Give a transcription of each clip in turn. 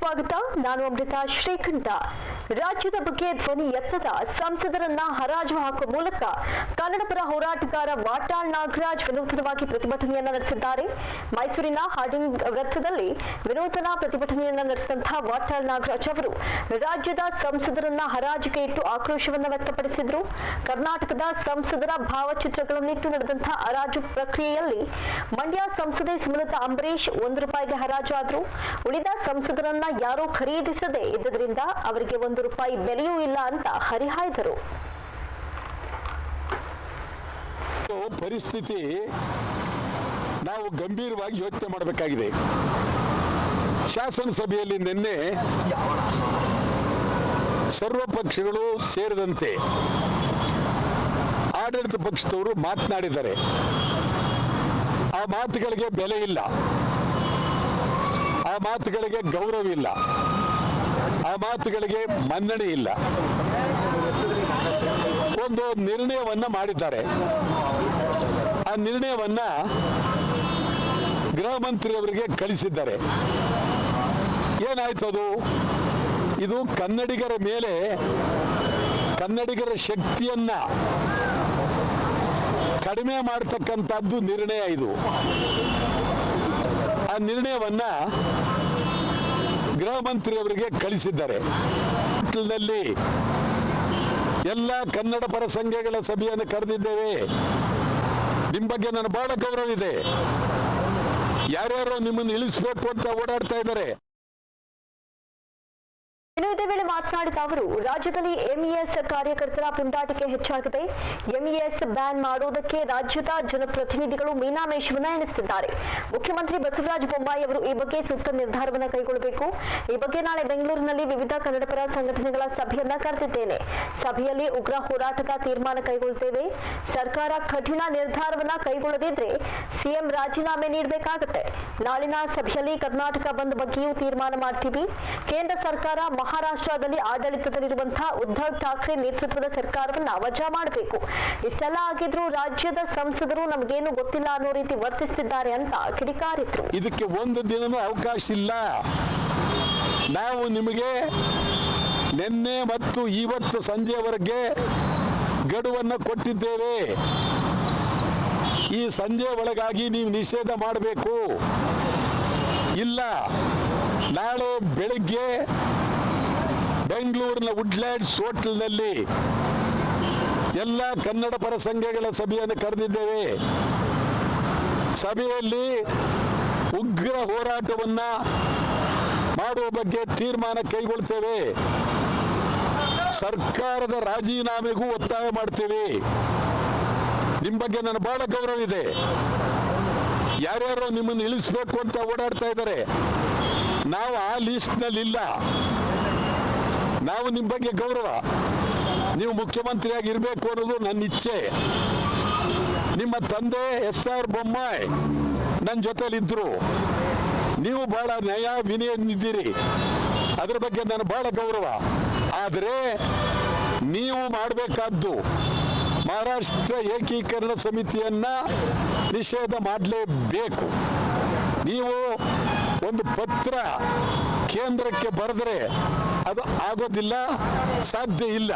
ಸ್ವಾಗತ. ನಾನು ಅಮೃತ ಶ್ರೀಕಂಠ. ರಾಜ್ಯದ ಬಗ್ಗೆ ಧ್ವನಿ ಎತ್ತದ ಸಂಸದರನ್ನ ಹರಾಜು ಹಾಕುವ ಮೂಲಕ ಕನ್ನಡಪರ ಹೋರಾಟಗಾರ ವಾಟಾಳ್ ನಾಗರಾಜ್ ವಿನೂತನವಾಗಿ ಪ್ರತಿಭಟನೆಯನ್ನ ನಡೆಸಿದ್ದಾರೆ. ಮೈಸೂರಿನ ಹಾರ್ಡಿಂಗ್ ವೃತ್ತದಲ್ಲಿ ವಿನೂತನ ಪ್ರತಿಭಟನೆಯನ್ನ ನಡೆಸಿದಂತಹ ವಾಟಾಳ್ ನಾಗರಾಜ್ ಅವರು ರಾಜ್ಯದ ಸಂಸದರನ್ನ ಹರಾಜಿಗೆ ಇಟ್ಟು ಆಕ್ರೋಶವನ್ನ ವ್ಯಕ್ತಪಡಿಸಿದ್ರು. ಕರ್ನಾಟಕದ ಸಂಸದರ ಭಾವಚಿತ್ರಗಳನ್ನಿಟ್ಟು ನಡೆದಂತಹ ಹರಾಜು ಪ್ರಕ್ರಿಯೆಯಲ್ಲಿ ಮಂಡ್ಯ ಸಂಸದೆ ಸುಮಲತಾ ಅಂಬರೀಶ್ ₹1 ಹರಾಜಾದ್ರು. ಉಳಿದ ಸಂಸದರನ್ನ ಯಾರೂ ಖರೀದಿಸದೆ ಇದ್ದರಿಂದ ಅವರಿಗೆ ₹1 ಬೆಲೆಯೂ ಇಲ್ಲ ಅಂತ ಹರಿಹಾಯ್ದರು. ಪರಿಸ್ಥಿತಿ ನಾವು ಗಂಭೀರವಾಗಿ ಯೋಚನೆ ಮಾಡಬೇಕಾಗಿದೆ. ಶಾಸನಸಭೆಯಲ್ಲಿ ನಿನ್ನೆ ಸರ್ವ ಪಕ್ಷಗಳು ಸೇರಿದಂತೆ ಆಡಳಿತ ಪಕ್ಷದವರು ಮಾತನಾಡಿದ್ದಾರೆ. ಆ ಮಾತುಗಳಿಗೆ ಬೆಲೆ ಇಲ್ಲ, ಆ ಮಾತುಗಳಿಗೆ ಗೌರವ ಇಲ್ಲ, ಆ ಮಾತುಗಳಿಗೆ ಮನ್ನಣೆ ಇಲ್ಲ. ಒಂದು ನಿರ್ಣಯವನ್ನ ಮಾಡಿದ್ದಾರೆ. ಆ ನಿರ್ಣಯವನ್ನ ಗೃಹ ಮಂತ್ರಿಯವರಿಗೆ ಕಳಿಸಿದ್ದಾರೆ. ಏನಾಯ್ತದು? ಇದು ಕನ್ನಡಿಗರ ಮೇಲೆ, ಕನ್ನಡಿಗರ ಶಕ್ತಿಯನ್ನ ಕಡಿಮೆ ಮಾಡತಕ್ಕಂಥದ್ದು ನಿರ್ಣಯ. ಇದು ಆ ನಿರ್ಣಯವನ್ನ ಗೃಹ ಮಂತ್ರಿಯವರಿಗೆ ಕಳಿಸಿದ್ದಾರೆ. ನಲ್ಲಿ ಎಲ್ಲ ಕನ್ನಡ ಪರ ಸಂಘಗಳ ಸಭೆಯನ್ನು ಕರೆದಿದ್ದೇವೆ. ನಿಮ್ಮ ಬಗ್ಗೆ ನನ್ನ ಬಹಳ ಗೌರವ ಇದೆ. ಯಾರ್ಯಾರೋ ನಿಮ್ಮನ್ನು ಇಳಿಸಬೇಕು ಅಂತ ಓಡಾಡ್ತಾ ಇದ್ದಾರೆ. ಇದೇ ವೇಳೆ ಮಾತನಾಡಿದ ಅವರು, ರಾಜ್ಯದಲ್ಲಿ ಎಂಇಎಸ್ ಕಾರ್ಯಕರ್ತರ ಪುಂಡಾಟಿಕೆ ಹೆಚ್ಚಾಗಿದೆ. ಎಂಇಎಸ್ ಬ್ಯಾನ್ ಮಾಡುವುದಕ್ಕೆ ರಾಜ್ಯದ ಜನಪ್ರತಿನಿಧಿಗಳು ಮೀನಾಮೇಷವನ್ನ ಎಣಿಸುತ್ತಿದ್ದಾರೆ. ಮುಖ್ಯಮಂತ್ರಿ ಬಸವರಾಜ ಬೊಮ್ಮಾಯಿ ಅವರು ಈ ಬಗ್ಗೆ ಸೂಕ್ತ ನಿರ್ಧಾರವನ್ನು ಕೈಗೊಳ್ಳಬೇಕು. ಈ ಬಗ್ಗೆ ನಾಳೆ ಬೆಂಗಳೂರಿನಲ್ಲಿ ವಿವಿಧ ಕನ್ನಡಪರ ಸಂಘಟನೆಗಳ ಸಭೆಯನ್ನ ಕರೆದಿದ್ದೇನೆ. ಸಭೆಯಲ್ಲಿ ಉಗ್ರ ಹೋರಾಟದ ತೀರ್ಮಾನ ಕೈಗೊಳ್ಳುತ್ತೇವೆ. ಸರ್ಕಾರ ಕಠಿಣ ನಿರ್ಧಾರವನ್ನ ಕೈಗೊಳ್ಳದಿದ್ರೆ ಸಿಎಂ ರಾಜೀನಾಮೆ ನೀಡಬೇಕಾಗುತ್ತೆ. ನಾಳಿನ ಸಭೆಯಲ್ಲಿ ಕರ್ನಾಟಕ ಬಂದ್ ಬಗ್ಗೆಯೂ ತೀರ್ಮಾನ ಮಾಡ್ತೀವಿ. ಕೇಂದ್ರ ಸರ್ಕಾರ ಮಹಾರಾಷ್ಟ್ರದಲ್ಲಿ ಆಡಳಿತದಲ್ಲಿರುವಂತಹ ಉದ್ಧವ್ ಠಾಕ್ರೆ ನೇತೃತ್ವದ ಸರ್ಕಾರವನ್ನ ವಜಾ ಮಾಡಬೇಕು. ಇಷ್ಟೆಲ್ಲ ಆಗಿದ್ರು ರಾಜ್ಯದ ಸಂಸದರು ನಮಗೇನು ಗೊತ್ತಿಲ್ಲ ಅನ್ನೋ ರೀತಿ ವರ್ತಿಸುತ್ತಿದ್ದಾರೆ ಅಂತ ಕಿಡಿಕಾರಿದ್ರು. ಇದಕ್ಕೆ ಒಂದು ದಿನನೂ ಅವಕಾಶ ಇಲ್ಲ. ನಾವು ನಿಮಗೆ ನಿನ್ನೆ ಮತ್ತು ಇವತ್ತು ಸಂಜೆವರೆಗೆ ಗಡುವನ್ನು ಕೊಟ್ಟಿದ್ದೇವೆ. ಈ ಸಂಜೆ ಒಳಗಾಗಿ ನೀವು ನಿಷೇಧ ಮಾಡಬೇಕು. ಇಲ್ಲ, ನಾಳೆ ಬೆಳಗ್ಗೆ ಬೆಂಗಳೂರಿನ ವುಡ್ಲ್ಯಾಂಡ್ಸ್ ಹೋಟೆಲ್ನಲ್ಲಿ ಎಲ್ಲ ಕನ್ನಡ ಪರ ಸಂಘಗಳ ಸಭೆಯನ್ನು ಕರೆದಿದ್ದೇವೆ. ಸಭೆಯಲ್ಲಿ ಉಗ್ರ ಹೋರಾಟವನ್ನ ಮಾಡುವ ಬಗ್ಗೆ ತೀರ್ಮಾನ ಕೈಗೊಳ್ತೇವೆ. ಸರ್ಕಾರದ ರಾಜೀನಾಮೆಗೂ ಒತ್ತಾಯ ಮಾಡ್ತೇವೆ. ನಿಮ್ಮ ಬಗ್ಗೆ ನನ್ನ ಬಹಳ ಗೌರವ ಇದೆ. ಯಾರ್ಯಾರೋ ನಿಮ್ಮನ್ನು ಇಳಿಸಬೇಕು ಅಂತ ಓಡಾಡ್ತಾ ಇದ್ದಾರೆ. ನಾವು ಆ ಲಿಸ್ಟ್ನಲ್ಲಿ ಇಲ್ಲ. ನಾವು ನಿಮ್ಮ ಬಗ್ಗೆ ಗೌರವ, ನೀವು ಮುಖ್ಯಮಂತ್ರಿಯಾಗಿ ಇರಬೇಕು ಅನ್ನೋದು ನನ್ನ ಇಚ್ಛೆ. ನಿಮ್ಮ ತಂದೆ ಎಸ್.ಆರ್. ಬೊಮ್ಮಾಯಿ ನನ್ನ ಜೊತೆಲಿದ್ದರು. ನೀವು ಬಹಳ ನ್ಯಾಯ ವಿನಯನಿದ್ದೀರಿ. ಅದ್ರ ಬಗ್ಗೆ ನನ್ನ ಬಹಳ ಗೌರವ. ಆದರೆ ನೀವು ಮಾಡಬೇಕಾದ್ದು ಮಹಾರಾಷ್ಟ್ರ ಏಕೀಕರಣ ಸಮಿತಿಯನ್ನ ನಿಷೇಧ ಮಾಡಲೇಬೇಕು. ನೀವು ಒಂದು ಪತ್ರ ಕೇಂದ್ರಕ್ಕೆ ಬರೆದರೆ ಅದು ಆಗೋದಿಲ್ಲ, ಸಾಧ್ಯ ಇಲ್ಲ.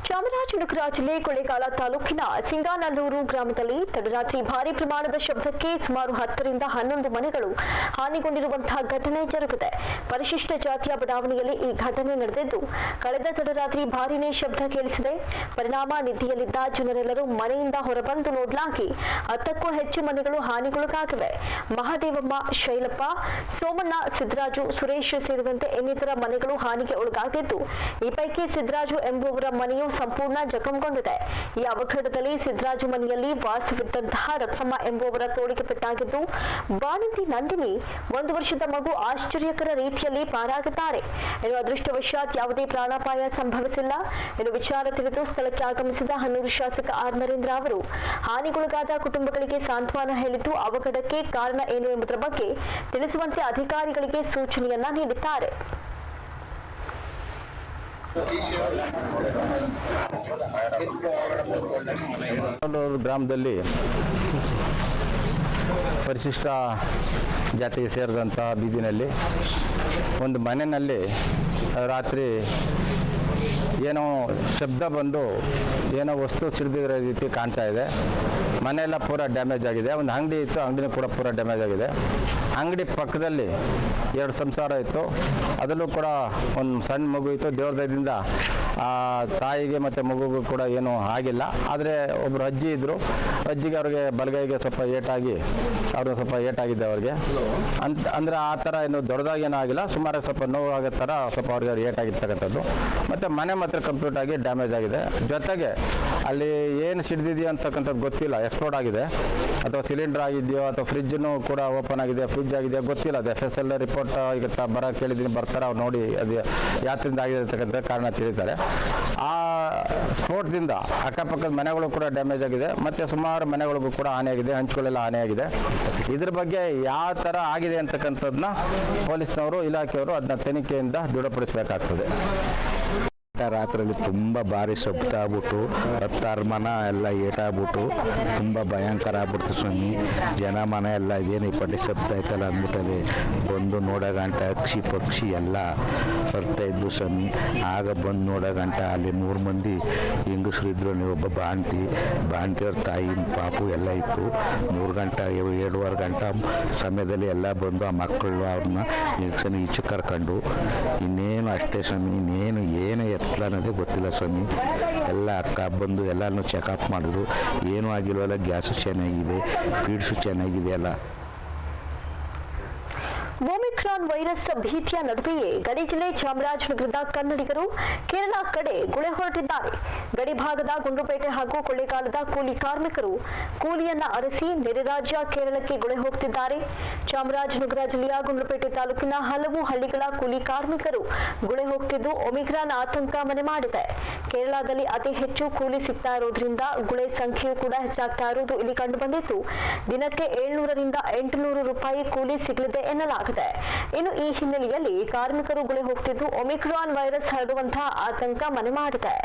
ಚಾಮರಾಜನಗರ ಜಿಲ್ಲೆ ಕೊಳ್ಳೇಗಾಲ ತಾಲೂಕಿನ ಸಿಂಗಾನಲ್ಲೂರು ಗ್ರಾಮದಲ್ಲಿ ತಡರಾತ್ರಿ ಭಾರಿ ಪ್ರಮಾಣದ ಶಬ್ದಕ್ಕೆ ಸುಮಾರು 10 ರಿಂದ 11 ಮನೆಗಳು ಹಾನಿಗೊಂಡಿರುವಂತಹ ಘಟನೆ ಜರುಗಿದೆ. ಪರಿಶಿಷ್ಟ ಜಾತಿಯ ಬಡಾವಣೆಯಲ್ಲಿ ಈ ಘಟನೆ ನಡೆದಿದ್ದು, ಕಳೆದ ತಡರಾತ್ರಿ ಭಾರೀನೇ ಶಬ್ದ ಕೇಳಿಸಿದೆ. ಪರಿಣಾಮ ನಿದ್ದೆಯಲ್ಲಿದ್ದ ಜನರೆಲ್ಲರೂ ಮನೆಯಿಂದ ಹೊರಬಂದು ನೋಡಲಾಗಿ 10ಕ್ಕೂ ಹೆಚ್ಚು ಮನೆಗಳು ಹಾನಿಗೊಳಗಾಗಿವೆ. ಮಹಾದೇವಮ್ಮ, ಶೈಲಪ್ಪ, ಸೋಮಣ್ಣ, ಸಿದ್ದರಾಜು, ಸುರೇಶ್ ಸೇರಿದಂತೆ ಇನ್ನಿತರ ಮನೆಗಳು ಹಾನಿಗೆ ಒಳಗಾಗಿದ್ದು, ಈ ಪೈಕಿ ಸಿದ್ದರಾಜು ಎಂಬುವರ ಮನೆಯು ಸಂಪೂರ್ಣ ಜಖಂಗೊಂಡಿದೆ. ಈ ಅವಘಡದಲ್ಲಿ ಸಿದ್ದರಾಜು ಮನೆಯಲ್ಲಿ ವಾಸವಿದ್ದಂತಹ ರತ್ನಮ್ಮ ಎಂಬುವರ ತೋಳಿಗೆ ಪೆಟ್ಟಾಗಿದ್ದು, ಬಾಣಂತಿ ನಂದಿನಿ 1 ವರ್ಷದ ಮಗು ಆಶ್ಚರ್ಯಕರ ರೀತಿಯಲ್ಲಿ ಪಾರಾಗಿದ್ದಾರೆ. ಇನ್ನು ಅದೃಷ್ಟವಶಾತ್ ಯಾವುದೇ ಪ್ರಾಣಾಪಾಯ ಸಂಭವಿಸಿಲ್ಲ. ಇನ್ನು ವಿಚಾರ ತಿಳಿದು ಸ್ಥಳಕ್ಕೆ ಆಗಮಿಸಿದ ಹನ್ನೂರು ಶಾಸಕ ಆರ್ ನರೇಂದ್ರ ಅವರು ಹಾನಿಗೊಳಗಾದ ಕುಟುಂಬಗಳಿಗೆ ಸಾಂತ್ವನ ಹೇಳಿದ್ದು, ಅವಘಡಕ್ಕೆ ಕಾರಣ ಏನು ಎಂಬುದರ ಬಗ್ಗೆ ತಿಳಿಸುವಂತೆ ಅಧಿಕಾರಿಗಳಿಗೆ ಸೂಚನೆಯನ್ನ ನೀಡಿದ್ದಾರೆ. ಗ್ರಾಮದಲ್ಲಿ ಪರಿಶಿಷ್ಟ ಜಾತಿಗೆ ಸೇರಿದಂಥ ಬೀದಿನಲ್ಲಿ ಒಂದು ಮನೆಯಲ್ಲಿ ರಾತ್ರಿ ಏನೋ ಶಬ್ದ ಬಂದು ಏನೋ ವಸ್ತು ಸಿಡಿದಿರೋ ರೀತಿ ಕಾಣ್ತಾ ಇದೆ. ಮನೆಯೆಲ್ಲ ಪೂರ ಡ್ಯಾಮೇಜ್ ಆಗಿದೆ. ಒಂದು ಅಂಗಡಿ ಇತ್ತು, ಅಂಗಡಿನೂ ಕೂಡ ಪೂರ ಡ್ಯಾಮೇಜ್ ಆಗಿದೆ. ಅಂಗಡಿ ಪಕ್ಕದಲ್ಲಿ 2 ಸಂಸಾರ ಇತ್ತು, ಅದರಲ್ಲೂ ಕೂಡ ಒಂದು ಸಣ್ಣ ಮಗು ಇತ್ತು. ದೇವ್ರ ದಯದಿಂದ ಆ ತಾಯಿಗೆ ಮತ್ತು ಮಗುಗೂ ಕೂಡ ಏನೂ ಆಗಿಲ್ಲ. ಆದರೆ ಒಬ್ಬರು ಅಜ್ಜಿ ಇದ್ದರು, ಅಜ್ಜಿಗೆ ಅವ್ರಿಗೆ ಬಲಗೈಗೆ ಸ್ವಲ್ಪ ಏಟಾಗಿ ಸ್ವಲ್ಪ ಏಟಾಗಿದೆ ಅವ್ರಿಗೆ ಅಂದರೆ ಆ ಥರ ಏನು ದೊಡ್ಡದಾಗೇನೂ ಆಗಿಲ್ಲ, ಸುಮಾರು ಸ್ವಲ್ಪ ನೋವು ಆಗೋ ಥರ ಸ್ವಲ್ಪ ಅವ್ರಿಗೆ ಏಟಾಗಿರ್ತಕ್ಕಂಥದ್ದು. ಮತ್ತು ಮನೆ ಮಾತ್ರ ಕಂಪ್ಲೀಟ್ ಆಗಿ ಡ್ಯಾಮೇಜ್ ಆಗಿದೆ. ಜೊತೆಗೆ ಅಲ್ಲಿ ಏನು ಸಿಡಿದಿದೆಯೋ ಅಂತಕ್ಕಂಥದ್ದು ಗೊತ್ತಿಲ್ಲ, ಎಕ್ಸ್ಪ್ಲೋಡ್ ಆಗಿದೆ ಅಥವಾ ಸಿಲಿಂಡರ್ ಆಗಿದೆಯೋ ಅಥವಾ ಫ್ರಿಜ್ಜನ್ನು ಕೂಡ ಓಪನ್ ಆಗಿದೆ, ಫ್ರಿಜ್ ಆಗಿದೆಯೋ ಗೊತ್ತಿಲ್ಲ. ಅದು FSL ರಿಪೋರ್ಟ್ ಈಗ ಕೇಳಿದ್ದೀನಿ, ಬರ್ತಾರೆ, ಅವ್ರು ನೋಡಿ ಅದು ಯಾತ್ರಿಂದ ಆಗಿದೆ ಅಂತಕ್ಕಂಥ ಕಾರಣ ತಿಳಿತಾರೆ. ಆ ಸ್ಫೋಟದಿಂದ ಅಕ್ಕಪಕ್ಕದ ಮನೆಗಳು ಕೂಡ ಡ್ಯಾಮೇಜ್ ಆಗಿದೆ, ಮತ್ತು ಸುಮಾರು ಮನೆಗಳಿಗೂ ಕೂಡ ಹಾನಿಯಾಗಿದೆ, ಹಂಚುಗಳೆಲ್ಲ ಹಾನಿಯಾಗಿದೆ. ಇದ್ರ ಬಗ್ಗೆ ಯಾವ ಥರ ಆಗಿದೆ ಅಂತಕ್ಕಂಥದ್ದನ್ನ ಪೊಲೀಸ್ನವರು, ಇಲಾಖೆಯವರು ಅದನ್ನ ತನಿಖೆಯಿಂದ ದೃಢಪಡಿಸಬೇಕಾಗ್ತದೆ. ರಾತ್ರಿಯಲ್ಲಿ ತುಂಬ ಭಾರಿ ಶಬ್ದಾಗ್ಬಿಟ್ಟು 10 ಮನ ಎಲ್ಲ ಏಟಾಗ್ಬಿಟ್ಟು ತುಂಬ ಭಯಂಕರ ಆಗ್ಬಿಡ್ತು ಸ್ವಾಮಿ. ಜನ ಮನೆ ಎಲ್ಲ ಇದೇನು ಪಟ್ಟಿ ಶಬ್ದ ಆಯ್ತಲ್ಲ ಅಂದ್ಬಿಟ್ಟದೆ ಬಂದು ನೋಡೋಗಂಟ ಪಕ್ಷಿ ಎಲ್ಲ ಬರ್ತಾ ಇದ್ವು ಸ್ವಾಮಿ. ಆಗ ಬಂದು ನೋಡೋಗಂಟ ಅಲ್ಲಿ 3 ಮಂದಿ ಹೆಂಗಸರು ಇದ್ರು, ಒಬ್ಬ ಬಾಣ್ತಿಯವ್ರ ತಾಯಿ ಪಾಪು ಎಲ್ಲ ಇತ್ತು. 3 ಗಂಟೆ 2:15 ಗಂಟೆ ಸಮಯದಲ್ಲಿ ಎಲ್ಲ ಬಂದು ಆ ಮಕ್ಕಳು ಅವ್ರನ್ನ ಹೆಂಗಸನ ಈಚೆ ಕರ್ಕೊಂಡು ಇನ್ನೇನು ಅಷ್ಟೇ ಸ್ವಾಮಿ. ಇನ್ನೇನು ಎತ್ತಲ ಅನ್ನೋದೇ ಗೊತ್ತಿಲ್ಲ ಸ್ವಾಮಿ. ಎಲ್ಲ ಅಕ್ಕ ಬಂದು ಎಲ್ಲನೂ ಚೆಕಪ್ ಮಾಡಿದ್ರು, ಏನೂ ಆಗಿಲ್ವಲ್ಲ, ಗ್ಯಾಸು ಚೆನ್ನಾಗಿದೆ, ಪೀಡ್ಸು ಚೆನ್ನಾಗಿದೆ ಎಲ್ಲ. ಒಮಿಕ್ರಾನ್ ವೈರಸ್ ಭೀತಿಯ ನಡುವೆಯೇ ಗಡಿ ಜಿಲ್ಲೆ ಚಾಮರಾಜನಗರದ ಕನ್ನಡಿಗರು ಕೇರಳ ಕಡೆ ಗುಳೆ ಹೊರಟಿದ್ದಾರೆ. ಗಡಿ ಭಾಗದ ಗುಂಡ್ಲುಪೇಟೆ ಹಾಗೂ ಕೊಳ್ಳೇಗಾಲದ ಕೂಲಿ ಕಾರ್ಮಿಕರು ಕೂಲಿಯನ್ನ ಅರಸಿ ನೆರೆ ರಾಜ್ಯ ಕೇರಳಕ್ಕೆ ಗುಳೆ ಹೋಗ್ತಿದ್ದಾರೆ. ಚಾಮರಾಜನಗರ ಜಿಲ್ಲೆಯ ಗುಂಡ್ಲುಪೇಟೆ ತಾಲೂಕಿನ ಹಲವು ಹಳ್ಳಿಗಳ ಕೂಲಿ ಕಾರ್ಮಿಕರು ಗುಳೆ ಹೋಗ್ತಿದ್ದು ಒಮಿಕ್ರಾನ್ ಆತಂಕ ಮನೆ ಮಾಡಿದೆ. ಕೇರಳದಲ್ಲಿ ಅತಿ ಹೆಚ್ಚು ಕೂಲಿ ಸಿಗ್ತಾ ಇರೋದ್ರಿಂದ ಗುಳೆ ಸಂಖ್ಯೆಯೂ ಕೂಡ ಹೆಚ್ಚಾಗ್ತಾ ಇರುವುದು ಇಲ್ಲಿ ಕಂಡು ಬಂದಿದ್ದು, ದಿನಕ್ಕೆ 700 ರಿಂದ 800 ರೂಪಾಯಿ ಕೂಲಿ ಸಿಗಲಿದೆ ಎನ್ನಲಾಗಿದೆ. ಇನ್ನು ಈ ಹಿನ್ನೆಲೆಯಲ್ಲಿ ಕಾರ್ಮಿಕರು ಗುಳೆ ಹೋಗ್ತಿದ್ದು ಒಮಿಕ್ರಾನ್ ವೈರಸ್ ಹರಡುವಂತಹ ಆತಂಕ ಮನೆ ಮಾಡಿದೆ.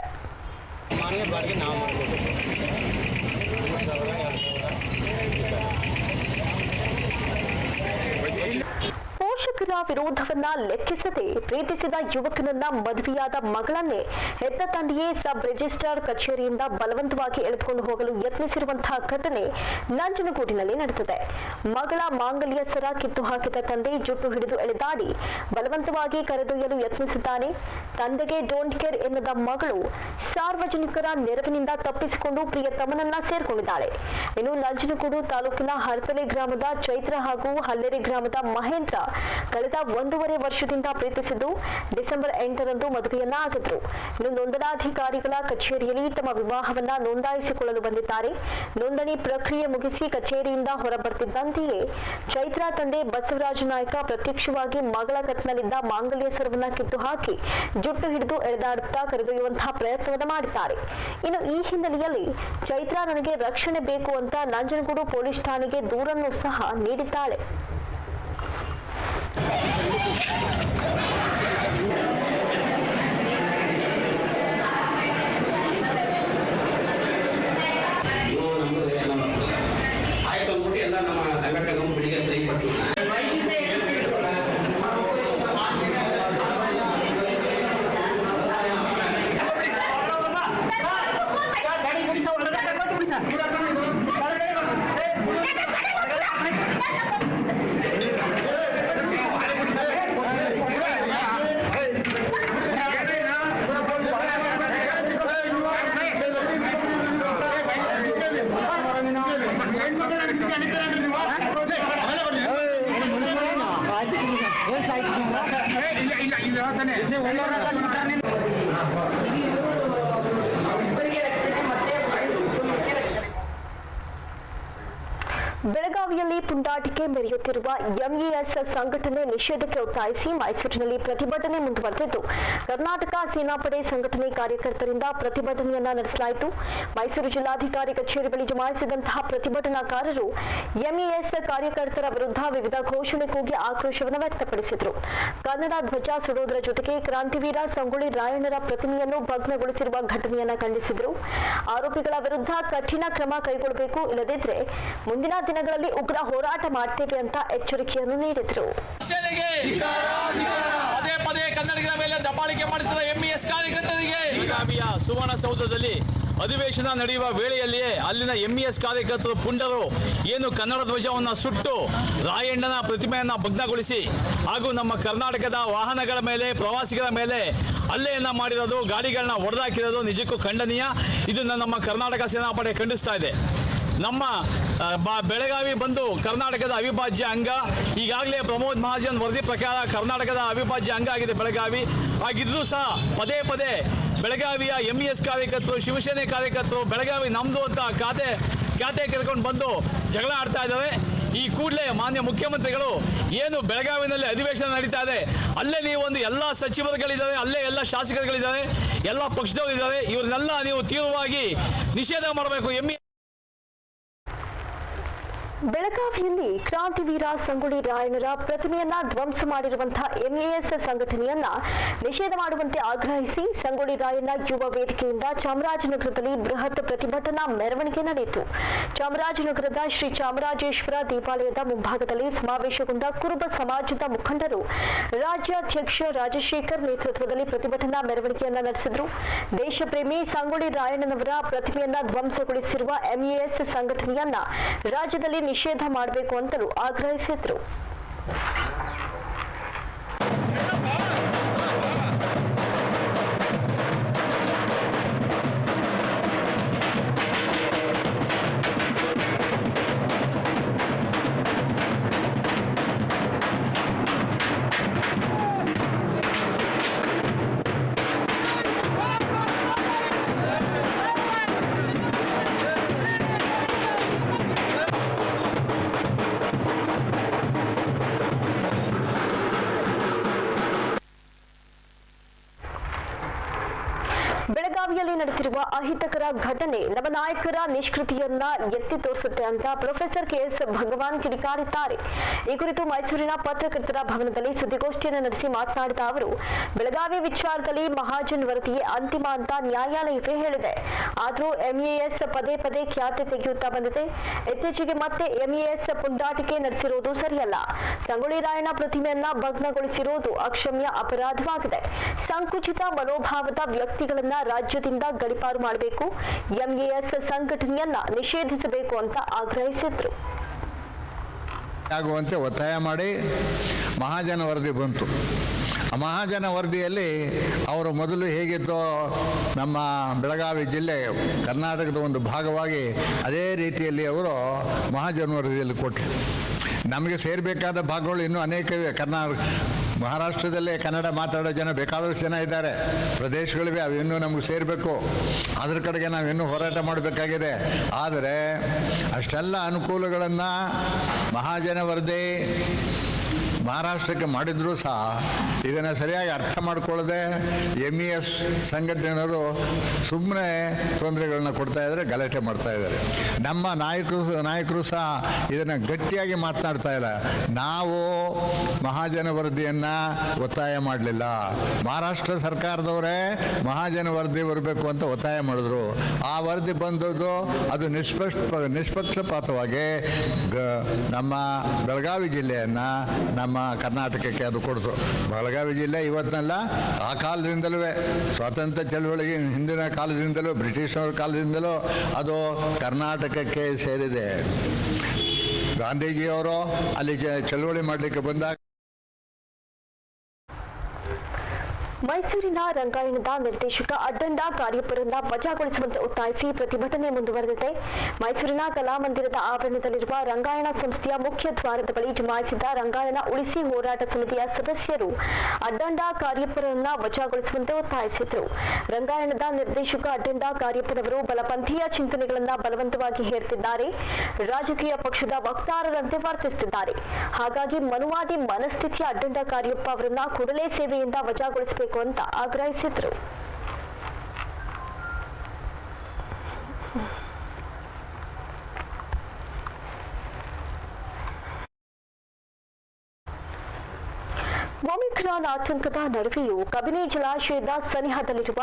ಪೋಷಕರ ವಿರೋಧವನ್ನ ಲೆಕ್ಕಿಸದೆ ಪ್ರೀತಿಸಿದ ಯುವಕನನ್ನ ಮದುವೆಯಾದ ಮಗಳನ್ನೇ ಹೆತ್ತ ತಂದೆಯೇ ಸಬ್ ರಿಜಿಸ್ಟ್ರಾರ್ ಕಚೇರಿಯಿಂದ ಬಲವಂತವಾಗಿ ಎಳೆದುಕೊಂಡು ಹೋಗಲು ಯತ್ನಿಸಿರುವಂತಹ ಘಟನೆ ನಂಜನಗೂಡಿನಲ್ಲಿ ನಡೆದಿದೆ. ಮಗಳ ಮಾಂಗಲ್ಯ ಸರ ಕಿತ್ತು ಹಾಕಿದ ತಂದೆ ಜುಟ್ಟು ಹಿಡಿದು ಎಳೆದಾಡಿ ಬಲವಂತವಾಗಿ ಕರೆದೊಯ್ಯಲು ಯತ್ನಿಸಿದ್ದಾನೆ. ತಂದೆಗೆ ಡೋಂಟ್ ಕೇರ್ ಎನ್ನದ ಮಗಳು ಸಾರ್ವಜನಿಕರ ನೆರವಿನಿಂದ ತಪ್ಪಿಸಿಕೊಂಡು ಪ್ರಿಯತಮನನ್ನ ಸೇರ್ಕೊಂಡಿದ್ದಾಳೆ. ಇನ್ನು ನಂಜನಗೂಡು ತಾಲೂಕಿನ ಹರಪಲೆ ಗ್ರಾಮದ ಚೈತ್ರ ಹಾಗೂ ಹಲ್ಲೆರೆ ಗ್ರಾಮದ ಮಹೇಂದ್ರ ಕಳೆದ 1.5 ವರ್ಷದಿಂದ ಪ್ರೀತಿಸಿದ್ದು ಡಿಸೆಂಬರ್ 8ರಂದು ಮದುವೆಯನ್ನ ಆಗಿದ್ರು. ಇನ್ನು ನೋಂದಣಾಧಿಕಾರಿಗಳ ಕಚೇರಿಯಲ್ಲಿ ತಮ್ಮ ವಿವಾಹವನ್ನ ನೋಂದಾಯಿಸಿಕೊಳ್ಳಲು ಬಂದಿದ್ದಾರೆ. ನೋಂದಣಿ ಪ್ರಕ್ರಿಯೆ ಮುಗಿಸಿ ಕಚೇರಿಯಿಂದ ಹೊರಬರ್ತಿದ್ದಂತೆಯೇ ಚೈತ್ರ ತಂದೆ ಬಸವರಾಜ ನಾಯ್ಕ ಪ್ರತ್ಯಕ್ಷವಾಗಿ ಮಗಳ ಕತ್ನಲ್ಲಿದ್ದ ಮಾಂಗಲ್ಯ ಸರವನ್ನ ಕಿತ್ತು ಹಾಕಿ ಜುಟ್ಟು ಹಿಡಿದು ಎಳೆದಾಡುತ್ತಾ ಕರೆದೊಯ್ಯುವಂತಹ ಪ್ರಯತ್ನವನ್ನ ಮಾಡಿದ್ದಾರೆ. ಇನ್ನು ಈ ಹಿನ್ನೆಲೆಯಲ್ಲಿ ಚೈತ್ರ ನನಗೆ ರಕ್ಷಣೆ ಬೇಕು ಅಂತ ನಂಜನಗೂಡು ಪೊಲೀಸ್ ಠಾಣೆಗೆ ದೂರನ್ನು ಸಹ ನೀಡಿದ್ದಾಳೆ. ಆಯ್ತು ಅಂದ್ಬಿಟ್ಟು ಎಲ್ಲ ನಮ್ಮ ಸಂಘಟನೆ ಬಿಡಿಗೆ ಸಹಿ ಪಟ್ಟು ಬೆಳಗಾವಿಯಲ್ಲಿ ಪುಂಡಾಟಿಕೆ ಮೆರೆಯುತ್ತಿರುವ ಎಂಇಎಸ್ ಸಂಘಟನೆ ನಿಷೇಧಕ್ಕೆ ಒತ್ತಾಯಿಸಿ ಮೈಸೂರಿನಲ್ಲಿ ಪ್ರತಿಭಟನೆ ಮುಂದುವರೆದಿದ್ದು, ಕರ್ನಾಟಕ ಸೇನಾಪಡೆ ಸಂಘಟನೆ ಕಾರ್ಯಕರ್ತರಿಂದ ಪ್ರತಿಭಟನೆಯನ್ನ ನಡೆಸಲಾಯಿತು. ಮೈಸೂರು ಜಿಲ್ಲಾಧಿಕಾರಿ ಕಚೇರಿ ಬಳಿ ಜಮಾಯಿಸಿದಂತಹ ಪ್ರತಿಭಟನಾಕಾರರು ಎಂಇಎಸ್ ಕಾರ್ಯಕರ್ತರ ವಿರುದ್ಧ ವಿವಿಧ ಘೋಷಣೆ ಕೂಗಿ ಆಕ್ರೋಶವನ್ನು ವ್ಯಕ್ತಪಡಿಸಿದರು. ಕನ್ನಡ ಧ್ವಜ ಸುಡುವುದರ ಜೊತೆಗೆ ಕ್ರಾಂತಿವೀರ ಸಂಗೊಳ್ಳಿ ರಾಯಣ್ಣರ ಪ್ರತಿಮೆಯನ್ನು ಭಗ್ನಗೊಳಿಸಿರುವ ಘಟನೆಯನ್ನ ಖಂಡಿಸಿದರು. ಆರೋಪಿಗಳ ವಿರುದ್ಧ ಕಠಿಣ ಕ್ರಮ ಕೈಗೊಳ್ಳಬೇಕು, ಇಲ್ಲದಿದ್ದರೆ ಮುಂದಿನ ದಿನಗಳಲ್ಲಿ ಉಗ್ರ ಹೋರಾಟ ಮಾಡ್ತೇವೆ ಅಂತ ಎಚ್ಚರಿಕೆಯನ್ನು ನೀಡಿದರು. ಪದೇ ಪದೇ ಕನ್ನಡಿಗರ ಮೇಲೆ ದಬ್ಬಾಳಿಕೆ ಮಾಡುತ್ತಿರುವ ಎಂಇಎಸ್ ಕಾರ್ಯಕರ್ತರಿಗೆ ಬೆಳಗಾವಿಯ ಸುವರ್ಣಸೌಧದಲ್ಲಿ ಅಧಿವೇಶನ ನಡೆಯುವ ವೇಳೆಯಲ್ಲಿಯೇ ಅಲ್ಲಿನ ಎಂಇಎಸ್ ಕಾರ್ಯಕರ್ತರು ಪುಂಡರು ಏನು ಕನ್ನಡ ಧ್ವಜವನ್ನು ಸುಟ್ಟು ರಾಯಣ್ಣನ ಪ್ರತಿಮೆಯನ್ನು ಭಗ್ನಗೊಳಿಸಿ ಹಾಗೂ ನಮ್ಮ ಕರ್ನಾಟಕದ ವಾಹನಗಳ ಮೇಲೆ ಪ್ರವಾಸಿಗರ ಮೇಲೆ ಹಲ್ಲೆಯನ್ನು ಮಾಡಿರೋದು, ಗಾಡಿಗಳನ್ನ ಹೊಡೆದಾಕಿರೋದು ನಿಜಕ್ಕೂ ಖಂಡನೀಯ. ಇದನ್ನು ನಮ್ಮ ಕರ್ನಾಟಕ ಸೇನಾಪಡೆ ಖಂಡಿಸ್ತಾ ಇದೆ. ನಮ್ಮ ಬೆಳಗಾವಿ ಬಂದು ಕರ್ನಾಟಕದ ಅವಿಭಾಜ್ಯ ಅಂಗ. ಈಗಾಗಲೇ ಪ್ರಮೋದ್ ಮಹಾಜನ್ ವರದಿ ಪ್ರಕಾರ ಕರ್ನಾಟಕದ ಅವಿಭಾಜ್ಯ ಅಂಗ ಆಗಿದೆ ಬೆಳಗಾವಿ. ಆಗಿದ್ರೂ ಸಹ ಪದೇ ಪದೇ ಬೆಳಗಾವಿಯ ಎಂಇಎಸ್ ಕಾರ್ಯಕರ್ತರು, ಶಿವಸೇನೆ ಕಾರ್ಯಕರ್ತರು ಬೆಳಗಾವಿ ನಮ್ಮದು ಅಂತ ಖಾತೆ ಕೆರ್ಕೊಂಡು ಬಂದು ಜಗಳ ಆಡ್ತಾ ಇದ್ದಾರೆ. ಈ ಕೂಡಲೇ ಮಾನ್ಯ ಮುಖ್ಯಮಂತ್ರಿಗಳು ಏನು ಬೆಳಗಾವಿನಲ್ಲಿ ಅಧಿವೇಶನ ನಡೀತಾ ಇದೆ, ಅಲ್ಲೇ ನೀವು ಒಂದು ಎಲ್ಲ ಸಚಿವರುಗಳಿದ್ದಾರೆ, ಅಲ್ಲೇ ಎಲ್ಲ ಶಾಸಕರುಗಳಿದ್ದಾರೆ, ಎಲ್ಲ ಪಕ್ಷದವರಿದ್ದಾರೆ, ಇವ್ರನ್ನೆಲ್ಲ ನೀವು ತೀವ್ರವಾಗಿ ನಿಷೇಧ ಮಾಡಬೇಕು. ಬೆಳಗಾವಿಯಲ್ಲಿ ಕ್ರಾಂತಿವೀರ ಸಂಗೊಳ್ಳಿ ರಾಯಣ್ಣರ ಪ್ರತಿಮೆಯನ್ನ ಧ್ವಂಸ ಮಾಡಿರುವಂತಹ ಎಂಇಎಸ್ ಸಂಘಟನೆಯನ್ನ ನಿಷೇಧ ಮಾಡುವಂತೆ ಆಗ್ರಹಿಸಿ ಸಂಗೊಳ್ಳಿ ರಾಯಣ್ಣ ಯುವ ವೇದಿಕೆಯಿಂದ ಚಾಮರಾಜನಗರದಲ್ಲಿ ಬೃಹತ್ ಪ್ರತಿಭಟನಾ ಮೆರವಣಿಗೆ ನಡೆಯಿತು. ಚಾಮರಾಜನಗರದ ಶ್ರೀ ಚಾಮರಾಜೇಶ್ವರ ದೇವಾಲಯದ ಮುಂಭಾಗದಲ್ಲಿ ಸಮಾವೇಶಗೊಂಡ ಕುರುಬ ಸಮಾಜದ ಮುಖಂಡರು ರಾಜ್ಯಾಧ್ಯಕ್ಷ ರಾಜಶೇಖರ್ ನೇತೃತ್ವದಲ್ಲಿ ಪ್ರತಿಭಟನಾ ಮೆರವಣಿಗೆಯನ್ನ ನಡೆಸಿದರು. ದೇಶಪ್ರೇಮಿ ಸಂಗೊಳ್ಳಿ ರಾಯಣ್ಣನವರ ಪ್ರತಿಮೆಯನ್ನ ಧ್ವಂಸಗೊಳಿಸಿರುವ ಎಂಇಎಸ್ ಸಂಘಟನೆಯನ್ನ ರಾಜ್ಯದಲ್ಲಿ ನಿಷೇಧ ಮಾಡಬೇಕು ಅಂತಲೂ ಆಗ್ರಹಿಸಿದ್ರು. ಬೆಳಗಾವಿಯಲ್ಲಿ ನಡೆದಿರುವ ಅಹಿತಕರ ಘಟನೆ ನವನಾಯಕರ ನಿಷ್ಕೃತಿಯನ್ನ ಎತ್ತಿ ತೋರಿಸುತ್ತೆ ಅಂತ ಪ್ರೊಫೆಸರ್ ಕೆಎಸ್ ಭಗವಾನ್ ಕಿಡಿಕಾರಿದ್ದಾರೆ. ಈ ಕುರಿತು ಮೈಸೂರಿನ ಪತ್ರಕರ್ತರ ಭವನದಲ್ಲಿ ಸುದ್ದಿಗೋಷ್ಠಿಯನ್ನು ನಡೆಸಿ ಮಾತನಾಡಿದ ಅವರು, ಬೆಳಗಾವಿ ವಿಚಾರದಲ್ಲಿ ಮಹಾಜನ್ ವರದಿಯೇ ಅಂತಿಮ ಅಂತ ನ್ಯಾಯಾಲಯವೇ ಹೇಳಿದೆ. ಆದರೂ ಎಂಇಎಸ್ ಪದೇ ಪದೇ ಖ್ಯಾತಿ ತೆಗೆಯುತ್ತಾ ಬಂದಿದೆ. ಇತ್ತೀಚೆಗೆ ಮತ್ತೆ ಎಂಇಎಸ್ ಪುಂಡಾಟಿಕೆ ನಡೆಸಿರುವುದು ಸರಿಯಲ್ಲ. ಸಂಗೊಳ್ಳಿ ರಾಯಣ್ಣ ಪ್ರತಿಮೆಯನ್ನ ಭಗ್ನಗೊಳಿಸಿರುವುದು ಅಕ್ಷಮ್ಯ ಅಪರಾಧವಾಗಿದೆ. ಸಂಕುಚಿತ ಮನೋಭಾವದ ವ್ಯಕ್ತಿಗಳನ್ನ ರಾಜ್ಯದಿಂದ ಗಡಿಪಾರು ಮಾಡಬೇಕು, ಎಂಇಎಸ್ ಸಂಘಟನೆಯನ್ನ ನಿಷೇಧಿಸಬೇಕು ಅಂತ ಆಗ್ರಹಿಸಿದ್ರು. ಆಗುವಂತೆ ಒತ್ತಾಯ ಮಾಡಿ ಮಹಾಜನ ವರದಿ ಬಂತು. ಆ ಮಹಾಜನ ವರದಿಯಲ್ಲಿ ಅವರು ಮೊದಲು ಹೇಗಿದ್ದೋ ನಮ್ಮ ಬೆಳಗಾವಿ ಜಿಲ್ಲೆ ಕರ್ನಾಟಕದ ಒಂದು ಭಾಗವಾಗಿ ಅದೇ ರೀತಿಯಲ್ಲಿ ಅವರು ಮಹಾಜನ ವರದಿಯಲ್ಲಿ ಕೊಟ್ಟರು. ನಮಗೆ ಸೇರಬೇಕಾದ ಭಾಗಗಳು ಇನ್ನೂ ಅನೇಕ ಇವೆ. ಮಹಾರಾಷ್ಟ್ರದಲ್ಲೇ ಕನ್ನಡ ಮಾತಾಡೋ ಜನ ಬೇಕಾದಷ್ಟು ಜನ ಇದ್ದಾರೆ, ಪ್ರದೇಶಗಳಿವೆ, ಅವು ಇನ್ನೂ ನಮಗೆ ಸೇರಬೇಕು. ಅದ್ರ ಕಡೆಗೆ ನಾವಿನ್ನೂ ಹೋರಾಟ ಮಾಡಬೇಕಾಗಿದೆ. ಆದರೆ ಅಷ್ಟೆಲ್ಲ ಅನುಕೂಲಗಳನ್ನು ಮಹಾಜನ ವರದಿ ಮಹಾರಾಷ್ಟ್ರಕ್ಕೆ ಮಾಡಿದರೂ ಸಹ ಇದನ್ನು ಸರಿಯಾಗಿ ಅರ್ಥ ಮಾಡಿಕೊಳ್ಳದೆ ಎಂಇಎಸ್ ಸಂಘಟನೆಯವರು ಸುಮ್ಮನೆ ತೊಂದರೆಗಳನ್ನ ಕೊಡ್ತಾ ಇದ್ದಾರೆ, ಗಲಾಟೆ ಮಾಡ್ತಾ ಇದ್ದಾರೆ. ನಮ್ಮ ನಾಯಕರು ಸಹ ಇದನ್ನು ಗಟ್ಟಿಯಾಗಿ ಮಾತನಾಡ್ತಾ ಇಲ್ಲ. ನಾವು ಮಹಾಜನ ವರದಿಯನ್ನು ಒತ್ತಾಯ ಮಾಡಲಿಲ್ಲ. ಮಹಾರಾಷ್ಟ್ರ ಸರ್ಕಾರದವರೇ ಮಹಾಜನ ವರದಿ ಬರಬೇಕು ಅಂತ ಒತ್ತಾಯ ಮಾಡಿದ್ರು. ಆ ವರದಿ ಬಂದದ್ದು ಅದು ನಿಷ್ಪಕ್ಷಪಾತವಾಗಿ ನಮ್ಮ ಬೆಳಗಾವಿ ಜಿಲ್ಲೆಯನ್ನು ನಮ್ಮ ಕರ್ನಾಟಕಕ್ಕೆ ಅದು ಕೊಡ್ತು. ಬೆಳಗಾವಿ ಜಿಲ್ಲೆ ಇವತ್ತಿನಲ್ಲ, ಆ ಕಾಲದಿಂದಲೂ ಸ್ವಾತಂತ್ರ್ಯ ಚಳವಳಿಗೆ ಹಿಂದಿನ ಕಾಲದಿಂದಲೂ ಬ್ರಿಟಿಷರ ಕಾಲದಿಂದಲೂ ಅದು ಕರ್ನಾಟಕಕ್ಕೆ ಸೇರಿದೆ. ಗಾಂಧೀಜಿಯವರು ಅಲ್ಲಿ ಚಳವಳಿ ಮಾಡಲಿಕ್ಕೆ ಬಂದಾಗ ಮೈಸೂರಿನ ರಂಗಾಯಣದ ನಿರ್ದೇಶಕ ಅಡ್ಡಂಡ ಕಾರ್ಯಪರನ್ನ ವಜಾಗೊಳಿಸುವಂತೆ ಒತ್ತಾಯಿಸಿ ಪ್ರತಿಭಟನೆ ಮುಂದುವರೆದಿದೆ. ಮೈಸೂರಿನ ಕಲಾಮಂದಿರದ ಆವರಣದಲ್ಲಿರುವ ರಂಗಾಯಣ ಸಂಸ್ಥೆಯ ಮುಖ್ಯ ದ್ವಾರದ ಬಳಿ ಜಮಾಯಿಸಿದ್ದ ರಂಗಾಯಣ ಉಳಿಸಿ ಹೋರಾಟ ಸಮಿತಿಯ ಸದಸ್ಯರು ಅಡ್ಡಂಡ ಕಾರ್ಯಪರನ್ನ ವಜಾಗೊಳಿಸುವಂತೆ ಒತ್ತಾಯಿಸಿದರು. ರಂಗಾಯಣದ ನಿರ್ದೇಶಕ ಅಡ್ಡಂಡ ಕಾರ್ಯಪರವರು ಬಲಪಂಥೀಯ ಚಿಂತನೆಗಳನ್ನ ಬಲವಂತವಾಗಿ ಹೇರುತ್ತಿದ್ದಾರೆ, ರಾಜಕೀಯ ಪಕ್ಷದ ವಕ್ತಾರರಂತೆ ವರ್ತಿಸುತ್ತಿದ್ದಾರೆ. ಹಾಗಾಗಿ ಮನುವಾದಿ ಮನಸ್ಥಿತಿಯ ಅಡ್ಡಂಡ ಕಾರ್ಯಪ್ಪ ಅವರನ್ನ ಕೂಡಲೇ ಸೇವೆಯಿಂದ ವಜಾಗೊಳಿಸಬೇಕು ಅಂತ ಆಗ್ರಹಿಸಿದರು. ಒಮಿಕ್ರಾನ್ ಆತಂಕದ ನಡುವೆಯೂ ಕಬಿನಿ ಜಲಾಶಯದ ಸನಿಹದಲ್ಲಿರುವ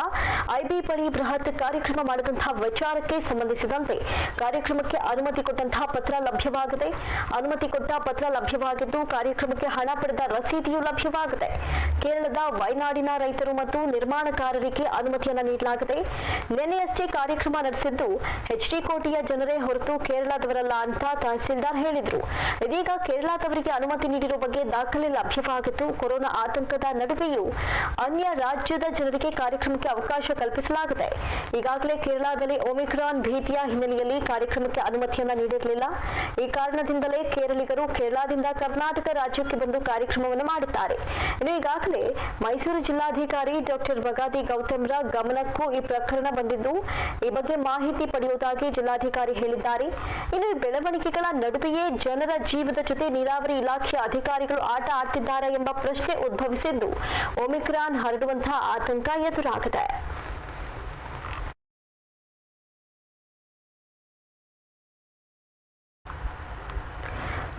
ಐಬಿ ಬಳಿ ಬೃಹತ್ ಕಾರ್ಯಕ್ರಮ ಮಾಡಿದಂತಹ ವಿಚಾರಕ್ಕೆ ಸಂಬಂಧಿಸಿದಂತೆ ಕಾರ್ಯಕ್ರಮಕ್ಕೆ ಅನುಮತಿ ಕೊಟ್ಟಂತಹ ಪತ್ರ ಲಭ್ಯವಾಗಿದೆ. ಅನುಮತಿ ಕೊಟ್ಟ ಪತ್ರ ಲಭ್ಯವಾಗಿದ್ದು ಕಾರ್ಯಕ್ರಮಕ್ಕೆ ಹಣ ಪಡೆದ ರಸೀದಿಯೂ ಲಭ್ಯವಾಗಿದೆ. ಕೇರಳದ ವಯನಾಡಿನ ರೈತರು ಮತ್ತು ನಿರ್ಮಾಣಕಾರರಿಗೆ ಅನುಮತಿಯನ್ನು ನೀಡಲಾಗಿದೆ. ನಿನ್ನೆಯಷ್ಟೇ ಕಾರ್ಯಕ್ರಮ ನಡೆಸಿದ್ದು ಎಚ್ಡಿ ಕೋಟೆಯ ಜನರೇ ಹೊರತು ಕೇರಳದವರಲ್ಲ ಅಂತ ತಹಸೀಲ್ದಾರ್ ಹೇಳಿದ್ರು. ಇದೀಗ ಕೇರಳದವರಿಗೆ ಅನುಮತಿ ನೀಡಿರುವ ಬಗ್ಗೆ ದಾಖಲೆ ಲಭ್ಯವಾಗಿದ್ದು ಕೊರೋನಾ ಆತಂಕದ ನಡುವೆಯೂ ಅನ್ಯ ರಾಜ್ಯದ ಜನರಿಗೆ ಕಾರ್ಯಕ್ರಮಕ್ಕೆ ಅವಕಾಶ ಕಲ್ಪಿಸಲಾಗಿದೆ. ಈಗಾಗಲೇ ಕೇರಳದಲ್ಲಿ ಒಮಿಕ್ರಾನ್ ಭೀತಿಯ ಹಿನ್ನೆಲೆಯಲ್ಲಿ ಕಾರ್ಯಕ್ರಮಕ್ಕೆ ಅನುಮತಿಯನ್ನ ನೀಡಿರಲಿಲ್ಲ. ಈ ಕಾರಣದಿಂದಲೇ ಕೇರಳಿಗರು ಕೇರಳದಿಂದ ಕರ್ನಾಟಕ ರಾಜ್ಯಕ್ಕೆ ಬಂದು ಕಾರ್ಯಕ್ರಮವನ್ನು ಮಾಡುತ್ತಾರೆ. ಇನ್ನು ಈಗಾಗಲೇ ಮೈಸೂರು ಜಿಲ್ಲಾಧಿಕಾರಿ ಡಾಕ್ಟರ್ ಬಗಾದಿ ಗೌತಮ್ರ ಗಮನಕ್ಕೂ ಈ ಪ್ರಕರಣ ಬಂದಿದ್ದು ಈ ಬಗ್ಗೆ ಮಾಹಿತಿ ಪಡೆಯುವುದಾಗಿ ಜಿಲ್ಲಾಧಿಕಾರಿ ಹೇಳಿದ್ದಾರೆ. ಇನ್ನು ಈ ಬೆಳವಣಿಗೆಗಳ ನಡುವೆಯೇ ಜನರ ಜೀವದ ಜೊತೆ ನೀರಾವರಿ ಇಲಾಖೆಯ ಅಧಿಕಾರಿಗಳು ಆಟ ಆಡ್ತಿದ್ದಾರೆ ಎಂಬ ಪ್ರಶ್ನೆ ಉದ್ಭವಿಸಿದ್ದು ಒಮಿಕ್ರಾನ್ ಹರಡುವಂತಹ ಆತಂಕ ಎದುರಾಗಿದೆ.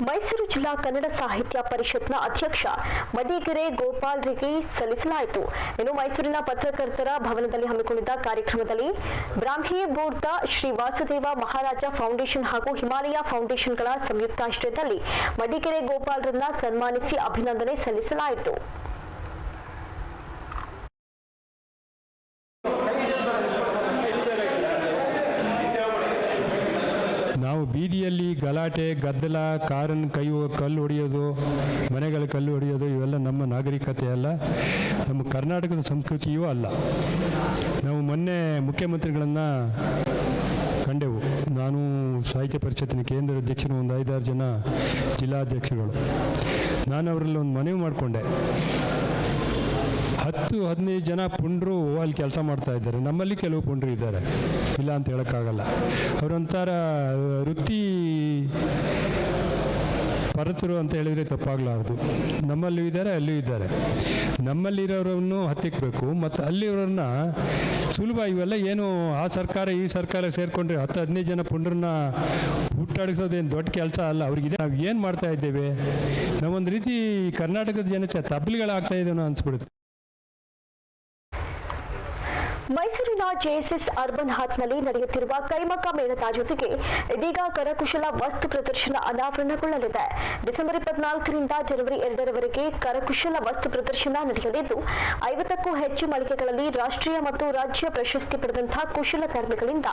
ಮೈಸೂರು ಜಿಲ್ಲಾ ಕನ್ನಡ ಸಾಹಿತ್ಯ ಪರಿಷತ್ನ ಅಧ್ಯಕ್ಷ ಮಡಿಗೆರೆ ಗೋಪಾಲ್ರಿಗೆ ಸಲ್ಲಿಸಲಾಯಿತು. ಇನ್ನು ಮೈಸೂರಿನ ಪತ್ರಕರ್ತರ ಭವನದಲ್ಲಿ ಹಮ್ಮಿಕೊಂಡಿದ್ದ ಕಾರ್ಯಕ್ರಮದಲ್ಲಿ ಬ್ರಾಹ್ಮಿ ಬೋರ್ಡ್ನ ಶ್ರೀ ವಾಸುದೇವ ಮಹಾರಾಜ ಫೌಂಡೇಶನ್ ಹಾಗೂ ಹಿಮಾಲಯ ಫೌಂಡೇಶನ್ಗಳ ಸಂಯುಕ್ತಾಶ್ರಯದಲ್ಲಿ ಮಡಿಗೆರೆ ಗೋಪಾಲ್ರನ್ನ ಸನ್ಮಾನಿಸಿ ಅಭಿನಂದನೆ ಸಲ್ಲಿಸಲಾಯಿತು. ನಾವು ಬೀದಿಯಲ್ಲಿ ಗಲಾಟೆ ಗದ್ದಲ, ಕಾರನ್ನು ಕಲ್ಲು ಹೊಡೆಯೋದು, ಮನೆಗಳ ಕಲ್ಲು ಹೊಡೆಯೋದು ಇವೆಲ್ಲ ನಮ್ಮ ನಾಗರಿಕತೆ ಅಲ್ಲ, ನಮ್ಮ ಕರ್ನಾಟಕದ ಸಂಸ್ಕೃತಿಯೂ ಅಲ್ಲ. ನಾವು ಮೊನ್ನೆ ಮುಖ್ಯಮಂತ್ರಿಗಳನ್ನು ಕಂಡೆವು. ನಾನು ಸಾಹಿತ್ಯ ಪರಿಷತ್ತಿನ ಕೇಂದ್ರ ಅಧ್ಯಕ್ಷರು, ಒಂದು 5-6 ಜನ ಜಿಲ್ಲಾಧ್ಯಕ್ಷರುಗಳು. ನಾನು ಅವರಲ್ಲಿ ಒಂದು ಮನವಿ ಮಾಡಿಕೊಂಡೆ. 10-15 ಜನ ಪುಂಡ್ರು ಅಲ್ಲಿ ಕೆಲಸ ಮಾಡ್ತಾ ಇದ್ದಾರೆ. ನಮ್ಮಲ್ಲಿ ಕೆಲವು ಪುಂಡ್ರು ಇದ್ದಾರೆ, ಇಲ್ಲ ಅಂತ ಹೇಳೋಕ್ಕಾಗಲ್ಲ. ಅವರೊಂಥರ ವೃತ್ತಿ ಪರತರು ಅಂತ ಹೇಳಿದರೆ ತಪ್ಪಾಗಲಾರದು. ನಮ್ಮಲ್ಲೂ ಇದ್ದಾರೆ, ಅಲ್ಲೂ ಇದ್ದಾರೆ. ನಮ್ಮಲ್ಲಿರೋರನ್ನು ಹತ್ತಿಕ್ಕಬೇಕು ಮತ್ತು ಅಲ್ಲಿರೋರನ್ನ ಸುಲಭ. ಇವೆಲ್ಲ ಏನು ಆ ಸರ್ಕಾರ ಈ ಸರ್ಕಾರ ಸೇರಿಕೊಂಡ್ರೆ 10-15 ಜನ ಪುಂಡ್ರನ್ನ ಹುಟ್ಟಾಡಿಸೋದೇನು ದೊಡ್ಡ ಕೆಲಸ ಅಲ್ಲ. ಅವ್ರಿಗಿದೆ. ನಾವು ಏನು ಮಾಡ್ತಾ ಇದ್ದೇವೆ? ನಾವೊಂದು ರೀತಿ ಕರ್ನಾಟಕದ ಜನ ತಪ್ಪಲಿಗಳಾಗ್ತಾ ಇದ್ದೇನೋ ಅನ್ಸ್ಬಿಡುತ್ತೆ. ಮೈಸೂರಿನ ಜೆಎಸ್ಎಸ್ ಅರ್ಬನ್ ಹಾತ್ನಲ್ಲಿ ನಡೆಯುತ್ತಿರುವ ಕೈಮಗ್ಗ ಮೇಳದ ಜೊತೆಗೆ ಇದೀಗ ಕರಕುಶಲ ವಸ್ತು ಪ್ರದರ್ಶನ ಅನಾವರಣಗೊಳ್ಳಲಿದೆ. ಡಿಸೆಂಬರ್ 24ರಿಂದ ಜನವರಿ 2ರವರೆಗೆ ಕರಕುಶಲ ವಸ್ತು ಪ್ರದರ್ಶನ ನಡೆಯಲಿದ್ದು 50ಕ್ಕೂ ಹೆಚ್ಚು ಮಳಿಗೆಗಳಲ್ಲಿ ರಾಷ್ಟ್ರೀಯ ಮತ್ತು ರಾಜ್ಯ ಪ್ರಶಸ್ತಿ ಪಡೆದಂತಹ ಕುಶಲಕರ್ಮಿಗಳಿಂದ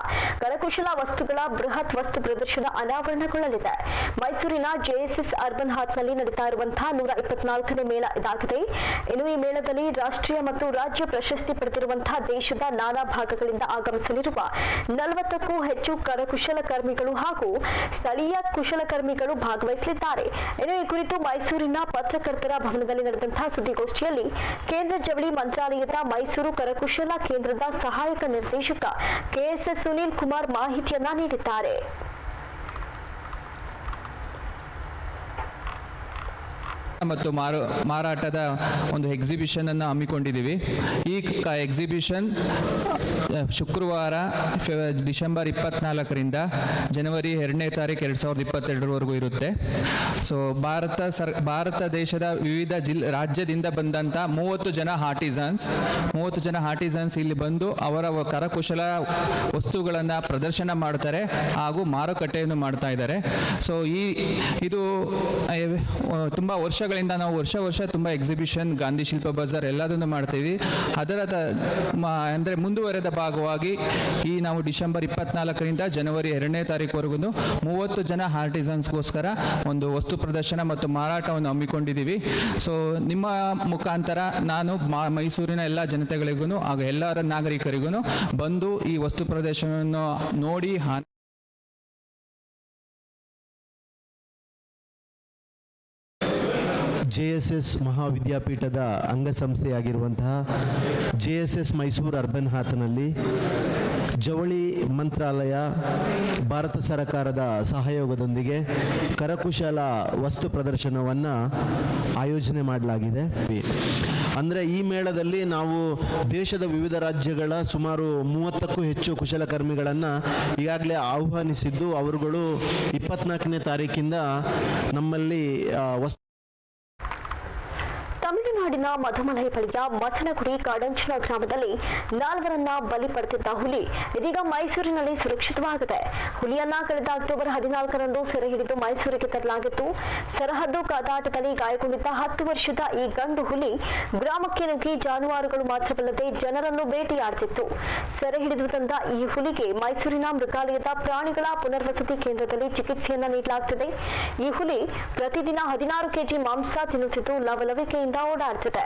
ಕರಕುಶಲ ವಸ್ತುಗಳ ಬೃಹತ್ ವಸ್ತು ಪ್ರದರ್ಶನ ಅನಾವರಣಗೊಳ್ಳಲಿದೆ. ಮೈಸೂರಿನ ಜೆಎಸ್ಎಸ್ ಅರ್ಬನ್ ಹಾತ್ನಲ್ಲಿ ನಡೀತಾ ಇರುವಂತಹ 124ನೇ ಮೇಳ ಇದಾಗಿದೆ. ಇನ್ನು ಈ ಮೇಳದಲ್ಲಿ ರಾಷ್ಟ್ರೀಯ ಮತ್ತು ರಾಜ್ಯ ಪ್ರಶಸ್ತಿ ಪಡೆದಿರುವಂತಹ ದೇಶದ ನಾನಾ ಭಾಗಗಳಿಂದ ಆಗಮಿಸಲಿರುವ 40ಕ್ಕೂ ಹೆಚ್ಚು ಕರಕುಶಲಕರ್ಮಿಗಳು ಹಾಗೂ ಸ್ಥಳೀಯ ಕುಶಲಕರ್ಮಿಗಳು ಭಾಗವಹಿಸಲಿದ್ದಾರೆ. ಇನ್ನು ಈ ಕುರಿತು ಮೈಸೂರಿನ ಪತ್ರಕರ್ತರ ಭವನದಲ್ಲಿ ನಡೆದಂತಹ ಸುದ್ದಿಗೋಷ್ಠಿಯಲ್ಲಿ ಕೇಂದ್ರ ಜವಳಿ ಮಂತ್ರಾಲಯದ ಮೈಸೂರು ಕರಕುಶಲ ಕೇಂದ್ರದ ಸಹಾಯಕ ನಿರ್ದೇಶಕ ಕೆಎಸ್ ಸುನೀಲ್ ಕುಮಾರ್ ಮಾಹಿತಿಯನ್ನ ನೀಡಿದ್ದಾರೆ. ಮತ್ತು ಮಾರಾಟದ ಒಂದು ಎಕ್ಸಿಬಿಷನ್ ಅನ್ನು ಹಮ್ಮಿಕೊಂಡಿದ್ದೀವಿ. ಈ ಎಕ್ಸಿಬಿಷನ್ ಶುಕ್ರವಾರ ಡಿಸೆಂಬರ್ 24ರಿಂದ ಜನವರಿ 2ನೇ ತಾರೀಕು 2022ರವರೆಗೂ ಇರುತ್ತೆ. ಸೊ ಭಾರತ ದೇಶದ ವಿವಿಧ ರಾಜ್ಯದಿಂದ ಬಂದಂಥ 30 ಜನ ಆರ್ಟಿಸನ್ಸ್ ಇಲ್ಲಿ ಬಂದು ಅವರ ಕರಕುಶಲ ವಸ್ತುಗಳನ್ನು ಪ್ರದರ್ಶನ ಮಾಡ್ತಾರೆ ಹಾಗೂ ಮಾರುಕಟ್ಟೆಯನ್ನು ಮಾಡ್ತಾ ಇದ್ದಾರೆ. ಸೊ ಇದು ತುಂಬ ವರ್ಷಗಳಿಂದ ನಾವು ವರ್ಷ ತುಂಬ ಎಕ್ಸಿಬಿಷನ್, ಗಾಂಧಿ ಶಿಲ್ಪ ಬಜಾರ್ ಎಲ್ಲದನ್ನು ಮಾಡ್ತೀವಿ. ಅದರ ಅಂದರೆ ಮುಂದುವರೆದ ಭಾಗವಾಗಿ ನಾವು ಡಿಸೆಂಬರ್ 24ರಿಂದ ಜನವರಿ 2ನೇ ತಾರೀಕುವರೆಗೂ 30 ಜನ ಆರ್ಟಿಸನ್ಸ್ಗೋಸ್ಕರ ಒಂದು ವಸ್ತು ಪ್ರದರ್ಶನ ಮತ್ತು ಮಾರಾಟವನ್ನು ಹಮ್ಮಿಕೊಂಡಿದ್ದೀವಿ. ಸೊ ನಿಮ್ಮ ಮುಖಾಂತರ ನಾನು ಮೈಸೂರಿನ ಎಲ್ಲ ಜನತೆಗಳಿಗೂ ಹಾಗೂ ಎಲ್ಲ ನಾಗರಿಕರಿಗೂ ಬಂದು ಈ ವಸ್ತು ಪ್ರದರ್ಶನವನ್ನು ನೋಡಿ ಜೆಎಸ್ಎಸ್ ಮಹಾವಿದ್ಯಾಪೀಠದ ಅಂಗಸಂಸ್ಥೆಯಾಗಿರುವಂತಹ ಜೆಎಸ್ಎಸ್ ಮೈಸೂರು ಅರ್ಬನ್ ಹಾತ್ನಲ್ಲಿ ಜವಳಿ ಮಂತ್ರಾಲಯ ಭಾರತ ಸರ್ಕಾರದ ಸಹಯೋಗದೊಂದಿಗೆ ಕರಕುಶಲ ವಸ್ತು ಪ್ರದರ್ಶನವನ್ನು ಆಯೋಜನೆ ಮಾಡಲಾಗಿದೆ. ಅಂದರೆ ಈ ಮೇಳದಲ್ಲಿ ನಾವು ದೇಶದ ವಿವಿಧ ರಾಜ್ಯಗಳ ಸುಮಾರು 30ಕ್ಕೂ ಹೆಚ್ಚು ಕುಶಲಕರ್ಮಿಗಳನ್ನು ಈಗಾಗಲೇ ಆಹ್ವಾನಿಸಿದ್ದು ಅವರುಗಳು 24ನೇ ತಾರೀಕಿಂದ ನಮ್ಮಲ್ಲಿ ತುಳುನಾಡಿನ ಮಧುಮಲೈ ಬಳಿಯ ಮಸನಗುಡಿ ಕಾಡಂಚಿನ ಗ್ರಾಮದಲ್ಲಿ 4 ಬಲಿ ಪಡೆದಿದ್ದ ಹುಲಿ ಇದೀಗ ಮೈಸೂರಿನಲ್ಲಿ ಸುರಕ್ಷಿತವಾಗಿದೆ. ಹುಲಿಯನ್ನ ಕಳೆದ ಅಕ್ಟೋಬರ್ 14ರಂದು ಸೆರೆ ಹಿಡಿದು ಮೈಸೂರಿಗೆ ತರಲಾಗಿತ್ತು. ಸರಹದ್ದು ಕಾದಾಟದಲ್ಲಿ ಗಾಯಗೊಂಡಿದ್ದ 10 ವರ್ಷದ ಈ ಗಂಡು ಹುಲಿ ಗ್ರಾಮಕ್ಕೆ ನುಗ್ಗಿ ಜಾನುವಾರುಗಳು ಮಾತ್ರವಲ್ಲದೆ ಜನರನ್ನು ಬೇಟೆಯಾಡುತ್ತಿತ್ತು. ಸೆರೆ ಹಿಡಿದು ತಂದ ಈ ಹುಲಿಗೆ ಮೈಸೂರಿನ ಮೃಗಾಲಯದ ಪ್ರಾಣಿಗಳ ಪುನರ್ವಸತಿ ಕೇಂದ್ರದಲ್ಲಿ ಚಿಕಿತ್ಸೆಯನ್ನ ನೀಡಲಾಗುತ್ತಿದೆ. ಈ ಹುಲಿ ಪ್ರತಿದಿನ 16 ಕೆಜಿ ಮಾಂಸ ತಿನ್ನುತ್ತಿದ್ದು ಲವಲವಿಕೆಯಿಂದ ಓಡಾಡುತ್ತಿದೆ.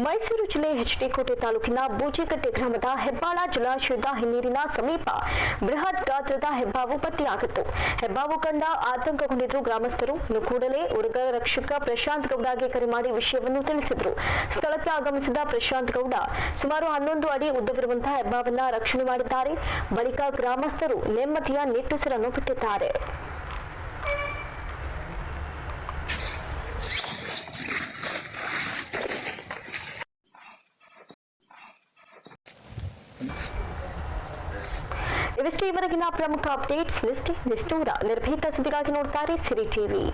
ಮೈಸೂರು ಜಿಲ್ಲೆ ಎಚ್.ಡಿ. ತಾಲೂಕಿನ ಬೂಜಿಕಟ್ಟೆ ಗ್ರಾಮದ ಹೆಬ್ಬಾಳ ಜಲಾಶಯದ ಹಿನ್ನೀರಿನ ಸಮೀಪ ಬೃಹತ್ ಗಾತ್ರದ ಹೆಬ್ಬಾವು ಪತ್ತೆಯಾಗಿತ್ತು. ಹೆಬ್ಬಾವು ಕಂಡ ಆತಂಕಗೊಂಡಿದ್ರು ಗ್ರಾಮಸ್ಥರು. ಕೂಡಲೇ ಉರುಗ ರಕ್ಷಕ ಪ್ರಶಾಂತ್ ಗೌಡಗೆ ಕರೆ ಮಾಡಿ ವಿಷಯವನ್ನು ತಿಳಿಸಿದ್ರು. ಸ್ಥಳಕ್ಕೆ ಆಗಮಿಸಿದ ಪ್ರಶಾಂತ್ ಗೌಡ ಸುಮಾರು 11 ಅಡಿ ಉದ್ದವಿರುವಂತಹ ಹೆಬ್ಬಾವನ್ನ ರಕ್ಷಣೆ ಮಾಡಿದ್ದಾರೆ. ಬಳಿಕ ಗ್ರಾಮಸ್ಥರು ನೆಮ್ಮದಿಯ ನಿಟ್ಟುಸಿರನ್ನು ಬಿಟ್ಟಿದ್ದಾರೆ. ಇವಿಷ್ಟು ಇವರೆಗಿನ ಪ್ರಮುಖ ಅಪ್ಡೇಟ್ಸ್. ನಿಷ್ಠೂರ ನಿರ್ಭೀತ ಸುದ್ದಿಗಾಗಿ ನೋಡ್ತಾರೆ ಸಿರಿ ಟಿವಿ.